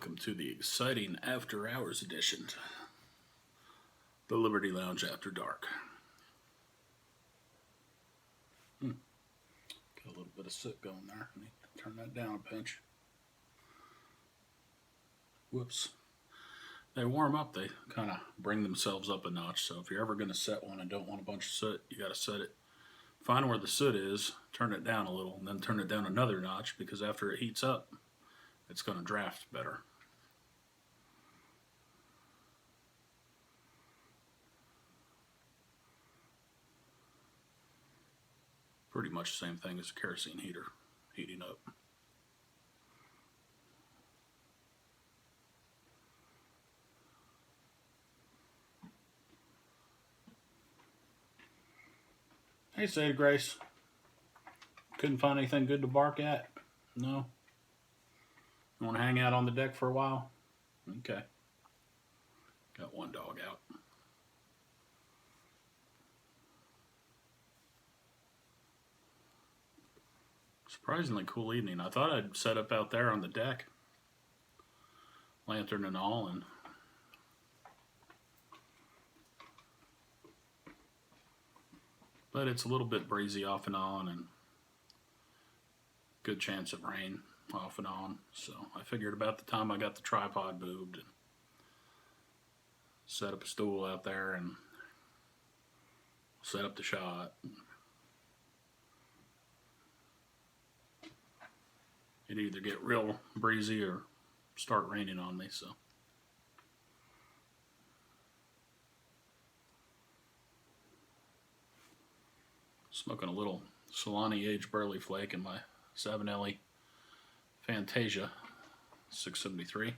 Welcome to the exciting After Hours edition, the Liberty Lounge After Dark. Got a little bit of soot going there. I need to turn that down a pinch. Whoops. They warm up, they kind of bring themselves up a notch. So if you're ever going to set one and don't want a bunch of soot, you got to set it. Find where the soot is, turn it down a little, and then turn it down another notch, because after it heats up, it's going to draft better. Pretty much the same thing as a kerosene heater heating up. Hey, Sadie Grace. Couldn't find anything good to bark at? No? You want to hang out on the deck for a while? Okay. Got one dog out. Surprisingly cool evening. I thought I'd set up out there on the deck, lantern and all, but it's a little bit breezy off and on, and good chance of rain off and on. So I figured about the time I got the tripod moved and set up a stool out there and set up the shot. It'd either get real breezy or start raining on me, so. Smoking a little Solani aged Burley Flake in my Savinelli Fantasia 673.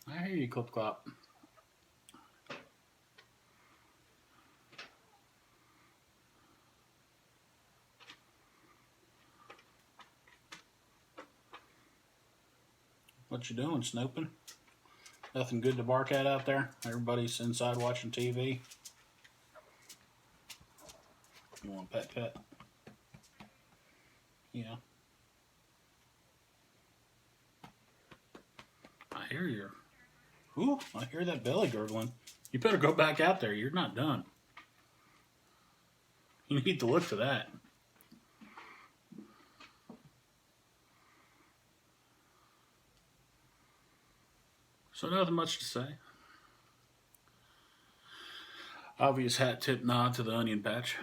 I hear you, clip clop. What you doing, snooping? Nothing good to bark at out there? Everybody's inside watching TV. You want pet? Yeah. I hear you. Ooh, I hear that belly gurgling. You better go back out there. You're not done. You need to look to that. So nothing much to say. Obvious hat tip nod to the onion patch.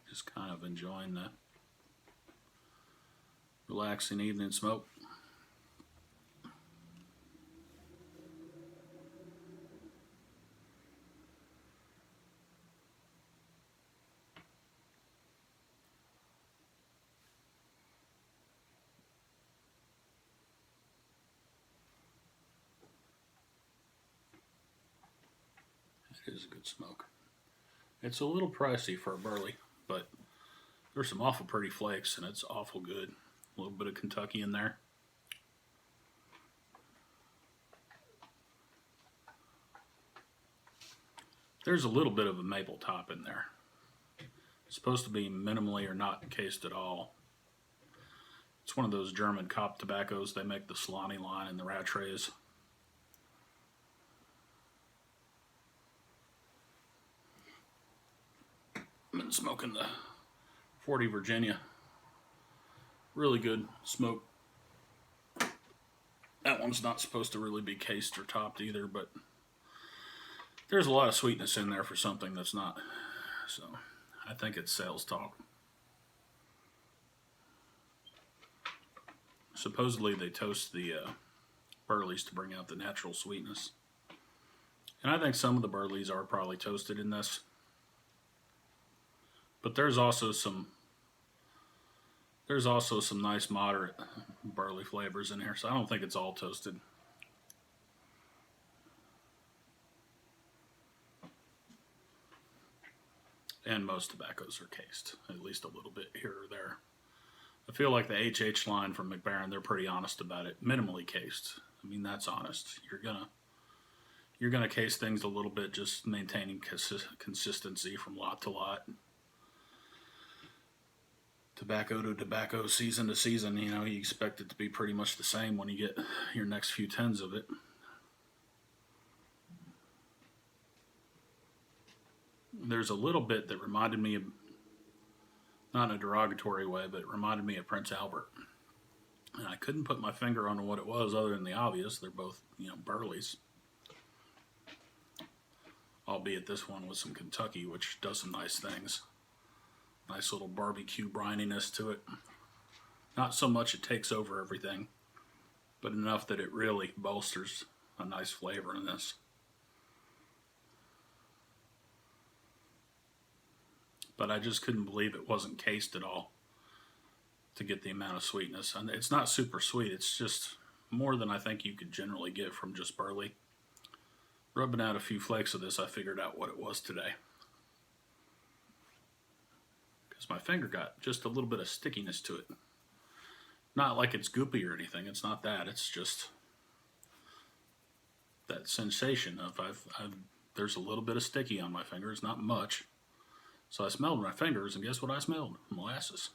Just kind of enjoying the relaxing evening smoke. It is a good smoke. It's a little pricey for a Burley, but there's some awful pretty flakes, and it's awful good. A little bit of Kentucky in there. There's a little bit of a maple top in there. It's supposed to be minimally or not encased at all. It's one of those German cop tobaccos. They make the Solani line in the rat trays. I've been smoking the 40 Virginia. Really good smoke. That one's not supposed to really be cased or topped either, but there's a lot of sweetness in there for something that's not. So I think it's sales talk. Supposedly they toast the Burleys to bring out the natural sweetness. And I think some of the Burleys are probably toasted in this. But there's also some nice moderate Burley flavors in here, so I don't think it's all toasted. And most tobaccos are cased, at least a little bit here or there. I feel like the HH line from McBaron, they're pretty honest about it. Minimally cased. I mean, that's honest. You're gonna case things a little bit, just maintaining consistency from lot to lot. tobacco to tobacco, season to season, you know, you expect it to be pretty much the same when you get your next few tens of it. There's a little bit that reminded me of, not in a derogatory way, but it reminded me of Prince Albert. And I couldn't put my finger on what it was other than the obvious. They're both, you know, Burleys. Albeit this one was some Kentucky, which does some nice things. Nice little barbecue brininess to it. Not so much it takes over everything, but enough that it really bolsters a nice flavor in this. But I just couldn't believe it wasn't cased at all to get the amount of sweetness. And it's not super sweet, it's just more than I think you could generally get from just Burley. Rubbing out a few flakes of this, I figured out what it was today. Because my finger got just a little bit of stickiness to it. Not like it's goopy or anything, it's not that, it's just that sensation of there's a little bit of sticky on my fingers, not much. So I smelled my fingers, and guess what I smelled? Molasses.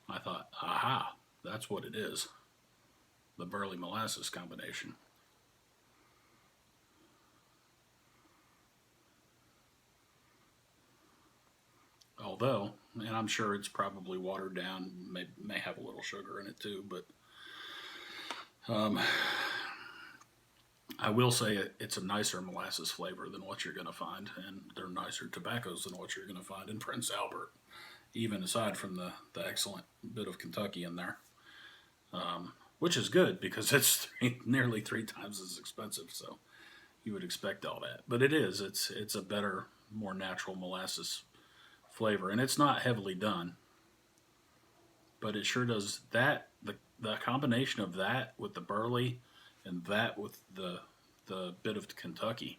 I thought, aha, that's what it is. The Burley molasses combination. Although, and I'm sure it's probably watered down, may have a little sugar in it too, but I will say it's a nicer molasses flavor than what you're going to find, and they're nicer tobaccos than what you're going to find in Prince Albert, even aside from the excellent bit of Kentucky in there, which is good because it's nearly 3 times as expensive, so you would expect all that. But it is, it's a better, more natural molasses flavor, and it's not heavily done, but it sure does that. The combination of that with the Burley and that with the bit of Kentucky,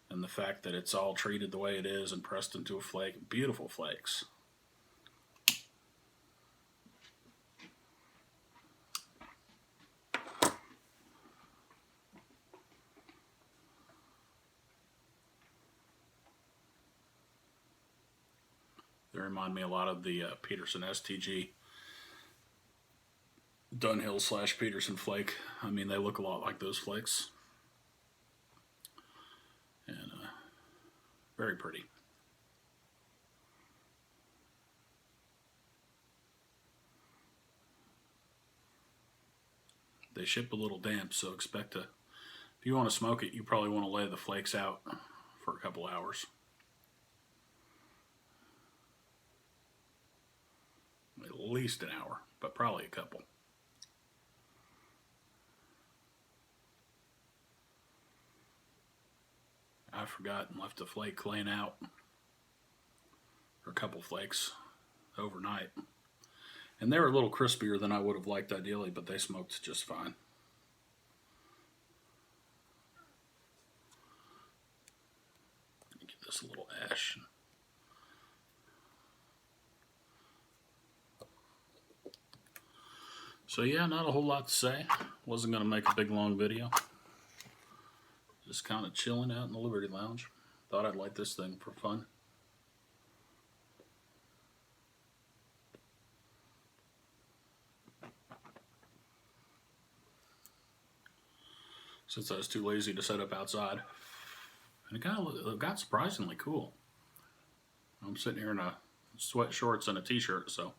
and the fact that it's all treated the way it is and pressed into a flake, beautiful flakes. They remind me a lot of the Peterson STG Dunhill / Peterson flake. I mean, they look a lot like those flakes. And very pretty. They ship a little damp, so expect to, if you want to smoke it, you probably want to lay the flakes out for a couple hours. At least an hour, but probably a couple. I forgot and left a flake laying out, or a couple flakes, overnight. And they were a little crispier than I would have liked ideally, but they smoked just fine. Get this a little ash. So yeah, not a whole lot to say. Wasn't going to make a big long video. Just kind of chilling out in the Liberty Lounge. Thought I'd light this thing for fun. Since I was too lazy to set up outside. And it got surprisingly cool. I'm sitting here in a sweat shorts and a t-shirt, so.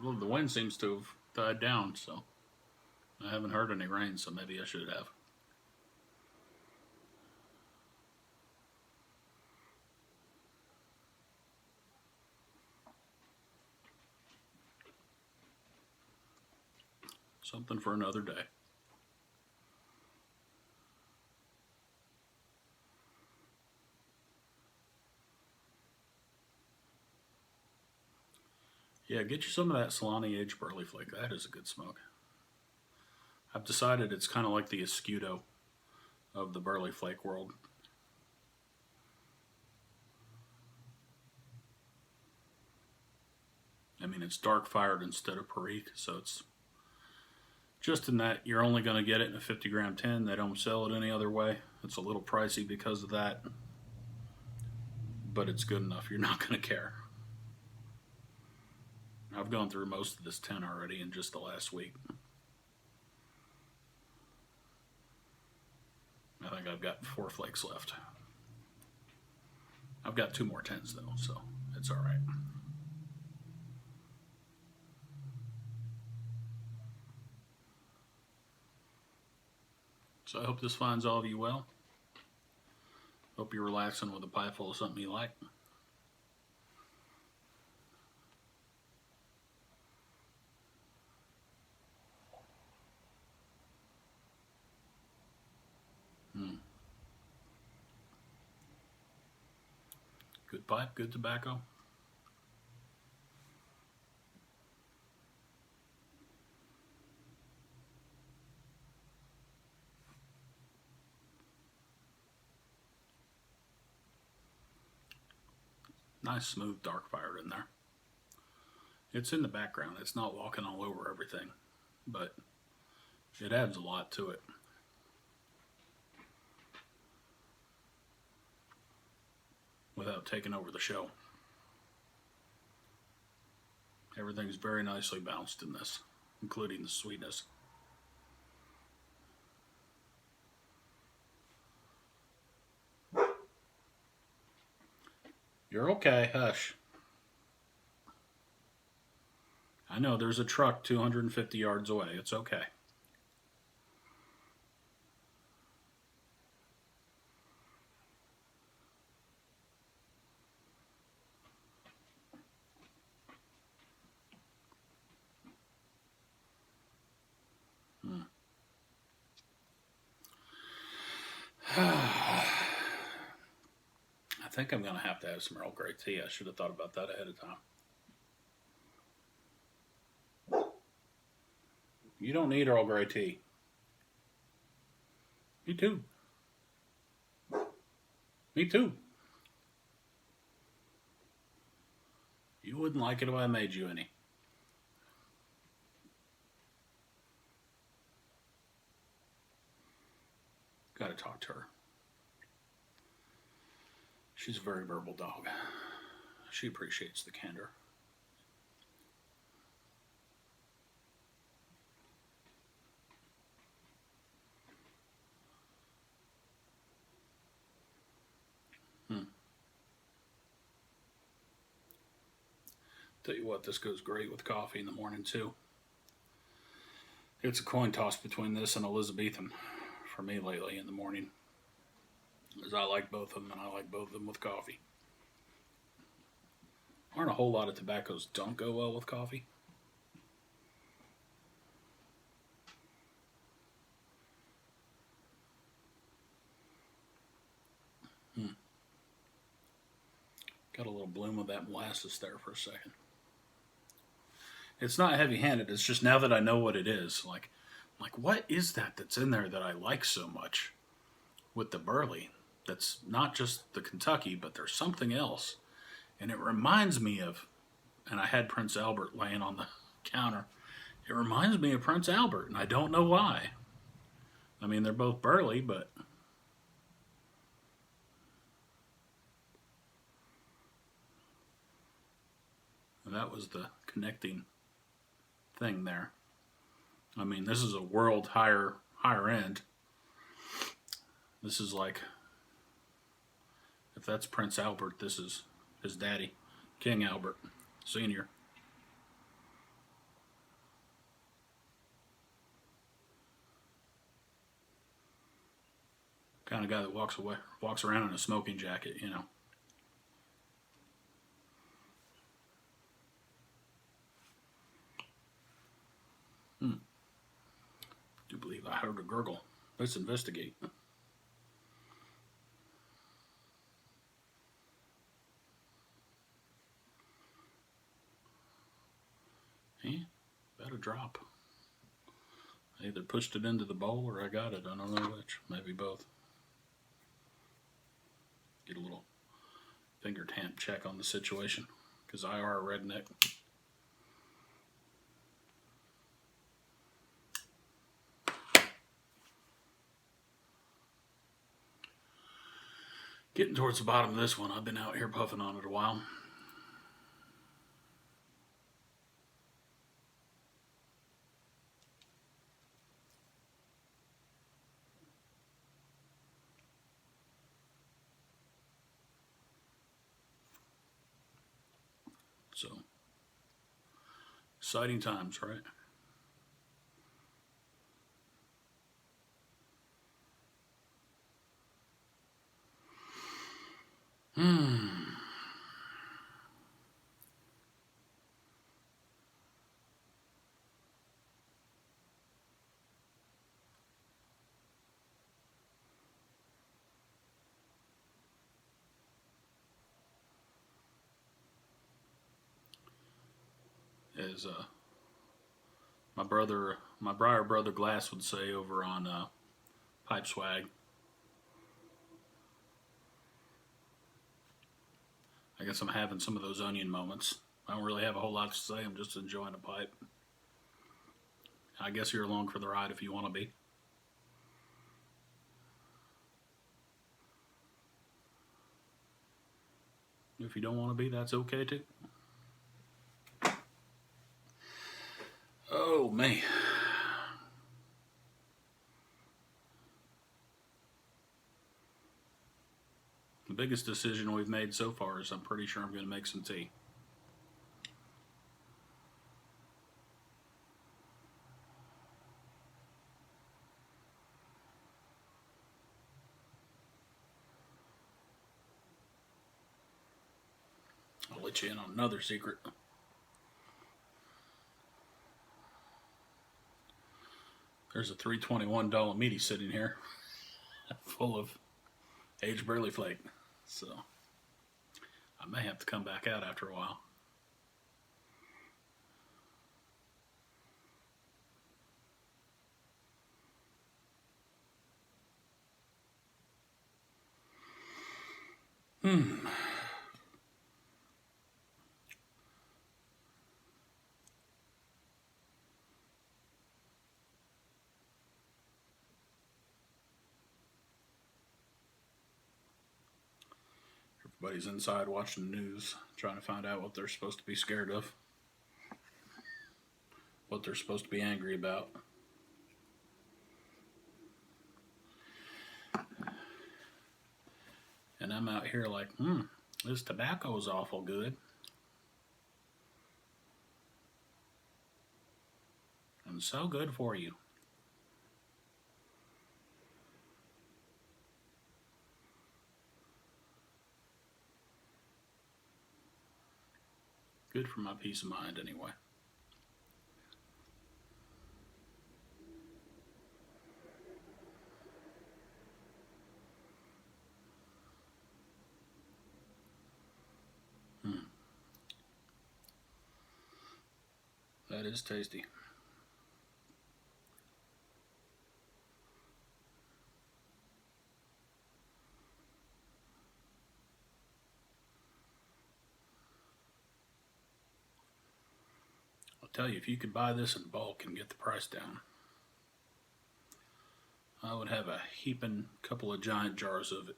Well, the wind seems to have died down, so I haven't heard any rain, so maybe I should have. Something for another day. Yeah, get you some of that Solani aged Burley Flake. That is a good smoke. I've decided it's kind of like the Escudo of the Burley Flake world. I mean, it's dark fired instead of Perique, so it's Just in that you're only going to get it in a 50-gram tin. They don't sell it any other way. It's a little pricey because of that, but it's good enough. You're not going to care. I've gone through most of this tin already in just the last week. I think I've got 4 flakes left. I've got 2 more tins though, so it's all right. So I hope this finds all of you well. Hope you're relaxing with a pie full of something you like. Good pipe, good tobacco. Nice smooth dark fire in there. It's in the background. It's not walking all over everything, but it adds a lot to it. Without taking over the show. Everything's very nicely balanced in this, including the sweetness. You're okay, hush. I know there's a truck 250 yards away. It's okay. I think I'm going to have some Earl Grey tea. I should have thought about that ahead of time. You don't need Earl Grey tea. Me too. Me too. You wouldn't like it if I made you any. Gotta talk to her. She's a very verbal dog. She appreciates the candor. Tell you what, this goes great with coffee in the morning too. It's a coin toss between this and Elizabethan for me lately in the morning. Because I like both of them, and I like both of them with coffee. Aren't a whole lot of tobaccos don't go well with coffee. Got a little bloom of that molasses there for a second. It's not heavy-handed. It's just now that I know what it is, like what is that that's in there that I like so much with the Burley? That's not just the Kentucky, but there's something else. And it reminds me of, and I had Prince Albert laying on the counter. It reminds me of Prince Albert, and I don't know why. I mean, they're both Burley, but that was the connecting thing there. I mean, this is a world higher end. This is like, if that's Prince Albert, this is his daddy, King Albert Sr. Kind of guy that walks around in a smoking jacket, you know. Do believe I heard a gurgle. Let's investigate. Hey, about a drop. I either pushed it into the bowl or I got it. I don't know which. Maybe both. Get a little finger tamp check on the situation, because I are a redneck. Getting towards the bottom of this one. I've been out here puffing on it a while. So, exciting times, right? As my Briar brother Glass would say over on Pipe Swag. I guess I'm having some of those onion moments. I don't really have a whole lot to say. I'm just enjoying a pipe. I guess you're along for the ride if you want to be. If you don't want to be, that's okay too. Oh, man. The biggest decision we've made so far is I'm pretty sure I'm going to make some tea. I'll let you in on another secret. There's a 321 Dolomiti sitting here full of aged Burley Flake. So I may have to come back out after a while. Everybody's inside watching the news, trying to find out what they're supposed to be scared of, what they're supposed to be angry about. And I'm out here like, this tobacco is awful good. And so good for you. Good for my peace of mind, anyway. That is tasty. I'll tell you, if you could buy this in bulk and get the price down, I would have a heaping couple of giant jars of it.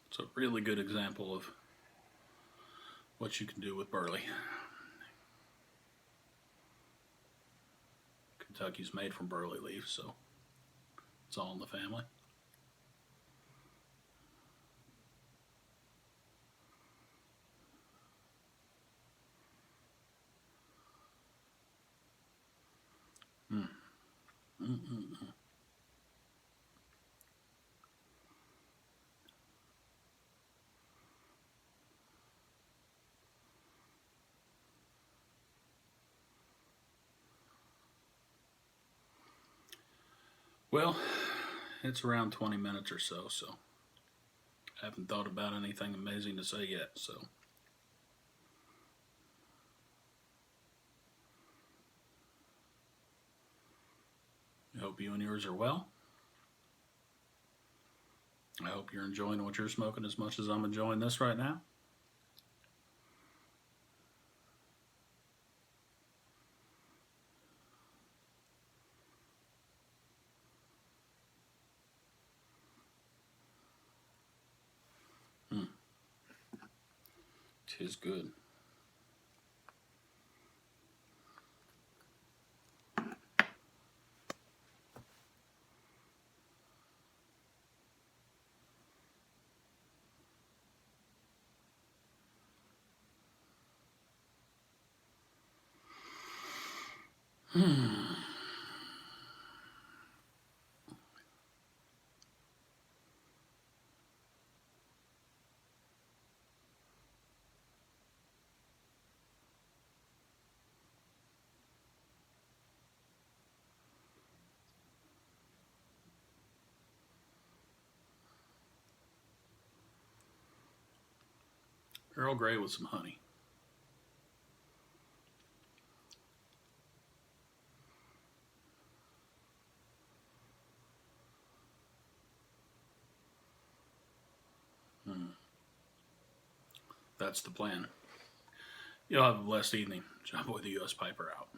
It's a really good example of what you can do with Burley. Kentucky's made from Burley leaf, so it's all in the family. Well, it's around 20 minutes or so, I haven't thought about anything amazing to say yet, so. I hope you and yours are well. I hope you're enjoying what you're smoking as much as I'm enjoying this right now. Mm, 'tis good. Earl Grey with some honey. Mm, that's the plan. You'll have a blessed evening. John Boy the U.S. Piper out.